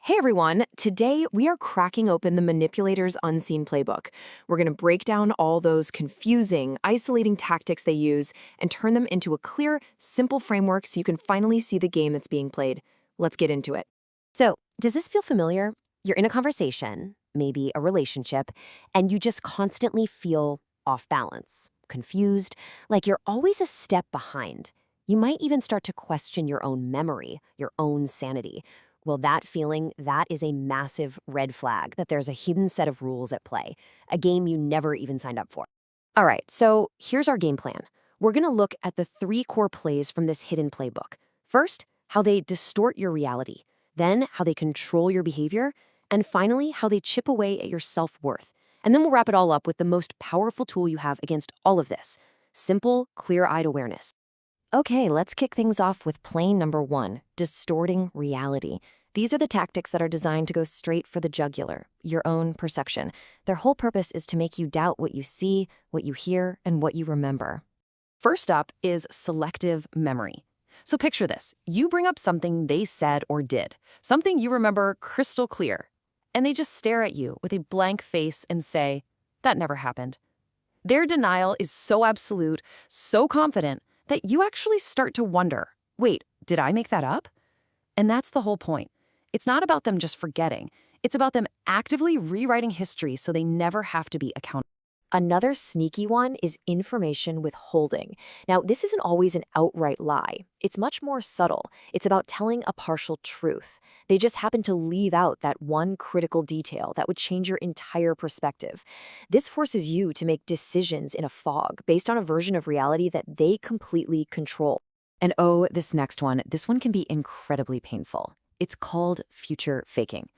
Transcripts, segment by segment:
Hey everyone, today we are cracking open the manipulator's Unseen Playbook. We're going to break down all those confusing, isolating tactics they use and turn them into a clear, simple framework so you can finally see the game that's being played. Let's get into it. So, does this feel familiar? You're in a conversation, maybe a relationship, and you just constantly feel off balance, confused, like you're always a step behind. You might even start to question your own memory, your own sanity. Well, that feeling, that is a massive red flag that there's a hidden set of rules at play, a game you never even signed up for. All right, so here's our game plan. We're going to look at the 3 core plays from this hidden playbook. First, how they distort your reality. Then, how they control your behavior. And finally, how they chip away at your self-worth. And then we'll wrap it all up with the most powerful tool you have against all of this: simple, clear-eyed awareness. Okay, let's kick things off with play number 1, distorting reality. These are the tactics that are designed to go straight for the jugular, your own perception. Their whole purpose is to make you doubt what you see, what you hear, and what you remember. First up is selective memory. So picture this. You bring up something they said or did, something you remember crystal clear, and they just stare at you with a blank face and say, "That never happened." Their denial is so absolute, so confident, that you actually start to wonder, wait, did I make that up? And that's the whole point. It's not about them just forgetting. It's about them actively rewriting history so they never have to be accountable. Another sneaky one is information withholding. Now, this isn't always an outright lie. It's much more subtle. It's about telling a partial truth. They just happen to leave out that one critical detail that would change your entire perspective. This forces you to make decisions in a fog based on a version of reality that they completely control. And oh, this next one, this one can be incredibly painful. It's called future faking.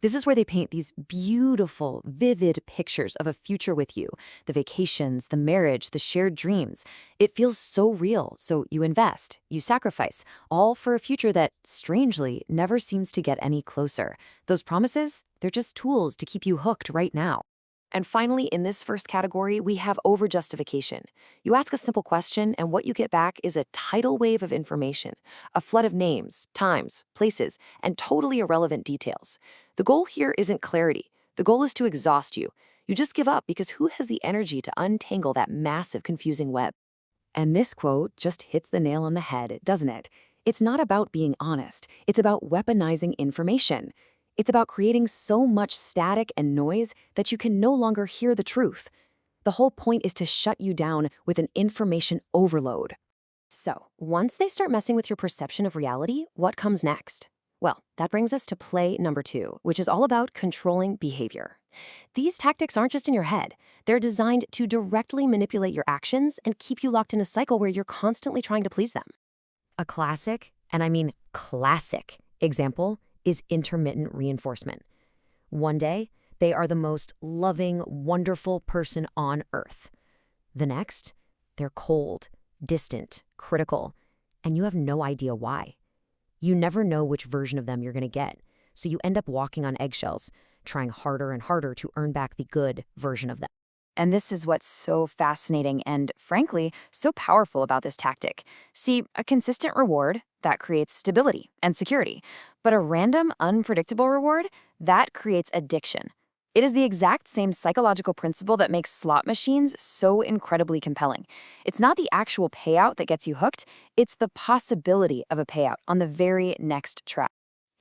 This is where they paint these beautiful, vivid pictures of a future with you, the vacations, the marriage, the shared dreams. It feels so real, so you invest, you sacrifice, all for a future that, strangely, never seems to get any closer. Those promises, they're just tools to keep you hooked right now. And finally, in this first category, we have overjustification. You ask a simple question, and what you get back is a tidal wave of information, a flood of names, times, places, and totally irrelevant details. The goal here isn't clarity. The goal is to exhaust you. You just give up because who has the energy to untangle that massive, confusing web? And this quote just hits the nail on the head, doesn't it? It's not about being honest. It's about weaponizing information. It's about creating so much static and noise that you can no longer hear the truth. The whole point is to shut you down with an information overload. So, once they start messing with your perception of reality, what comes next? Well, that brings us to play number 2, which is all about controlling behavior. These tactics aren't just in your head. They're designed to directly manipulate your actions and keep you locked in a cycle where you're constantly trying to please them. A classic, and I mean classic, example is intermittent reinforcement. One day, they are the most loving, wonderful person on earth. The next, they're cold, distant, critical, and you have no idea why. You never know which version of them you're going to get, so you end up walking on eggshells, trying harder and harder to earn back the good version of them. And this is what's so fascinating and, frankly, so powerful about this tactic. See, a consistent reward, that creates stability and security. But a random, unpredictable reward, that creates addiction. It is the exact same psychological principle that makes slot machines so incredibly compelling. It's not the actual payout that gets you hooked, it's the possibility of a payout on the very next track.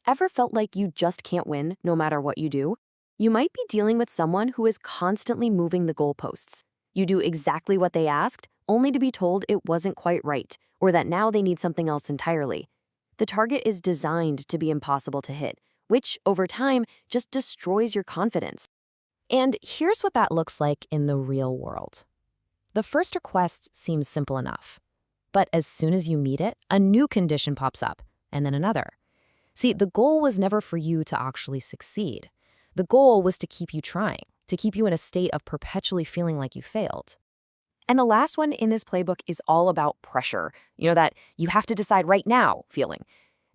Ever felt like you just can't win no matter what you do? You might be dealing with someone who is constantly moving the goalposts. You do exactly what they asked, only to be told it wasn't quite right, or that now they need something else entirely. The target is designed to be impossible to hit, which, over time, just destroys your confidence. And here's what that looks like in the real world. The first request seems simple enough. But as soon as you meet it, a new condition pops up, and then another. See, the goal was never for you to actually succeed. The goal was to keep you trying, to keep you in a state of perpetually feeling like you failed. And the last one in this playbook is all about pressure. That you have to decide right now feeling.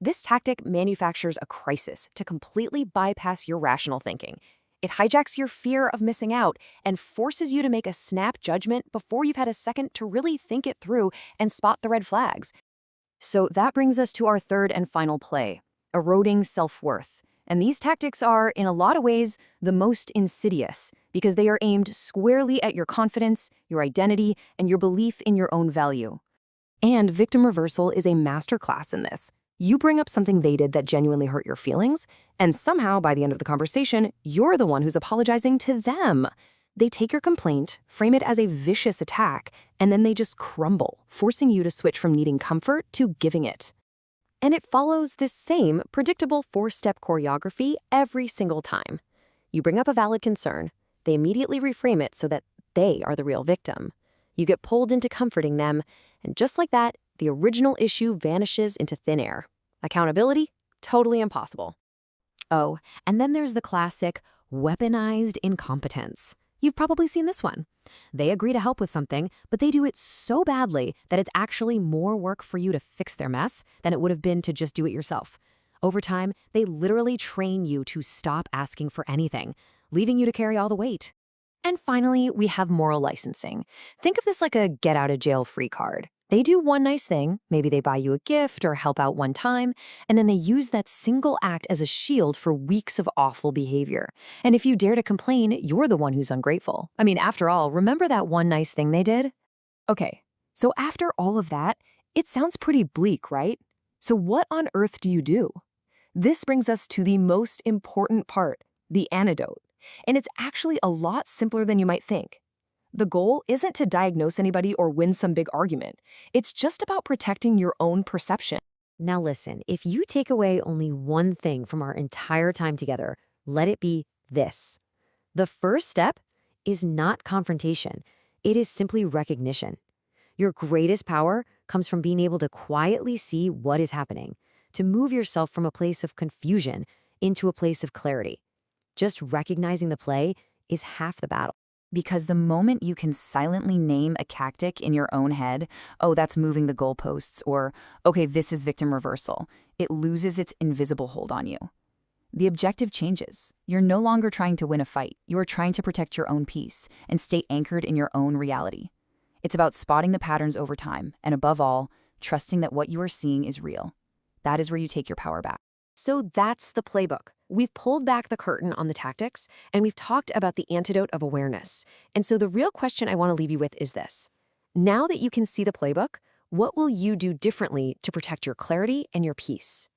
This tactic manufactures a crisis to completely bypass your rational thinking. It hijacks your fear of missing out and forces you to make a snap judgment before you've had a second to really think it through and spot the red flags. So that brings us to our third and final play, eroding self-worth. And these tactics are, in a lot of ways, the most insidious because they are aimed squarely at your confidence, your identity, and your belief in your own value. And victim reversal is a masterclass in this. You bring up something they did that genuinely hurt your feelings, and somehow, by the end of the conversation, you're the one who's apologizing to them. They take your complaint, frame it as a vicious attack, and then they just crumble, forcing you to switch from needing comfort to giving it. And it follows this same predictable four-step choreography every single time. You bring up a valid concern, they immediately reframe it so that they are the real victim. You get pulled into comforting them, and just like that, the original issue vanishes into thin air. Accountability? Totally impossible. Oh, and then there's the classic weaponized incompetence. You've probably seen this one. They agree to help with something, but they do it so badly that it's actually more work for you to fix their mess than it would have been to just do it yourself. Over time, they literally train you to stop asking for anything, leaving you to carry all the weight. And finally, we have moral licensing. Think of this like a get-out-of-jail-free card. They do one nice thing, maybe they buy you a gift or help out one time, and then they use that single act as a shield for weeks of awful behavior. And if you dare to complain, you're the one who's ungrateful. I mean, after all, remember that one nice thing they did? Okay, so after all of that, it sounds pretty bleak, right? So what on earth do you do? This brings us to the most important part, the antidote. And it's actually a lot simpler than you might think. The goal isn't to diagnose anybody or win some big argument. It's just about protecting your own perception. Now listen, if you take away only one thing from our entire time together, let it be this. The first step is not confrontation. It is simply recognition. Your greatest power comes from being able to quietly see what is happening, to move yourself from a place of confusion into a place of clarity. Just recognizing the play is half the battle. Because the moment you can silently name a tactic in your own head, oh, that's moving the goalposts, or, okay, this is victim reversal, it loses its invisible hold on you. The objective changes. You're no longer trying to win a fight. You are trying to protect your own peace and stay anchored in your own reality. It's about spotting the patterns over time, and above all, trusting that what you are seeing is real. That is where you take your power back. So that's the playbook. We've pulled back the curtain on the tactics, and we've talked about the antidote of awareness. And so the real question I want to leave you with is this. Now that you can see the playbook, what will you do differently to protect your clarity and your peace?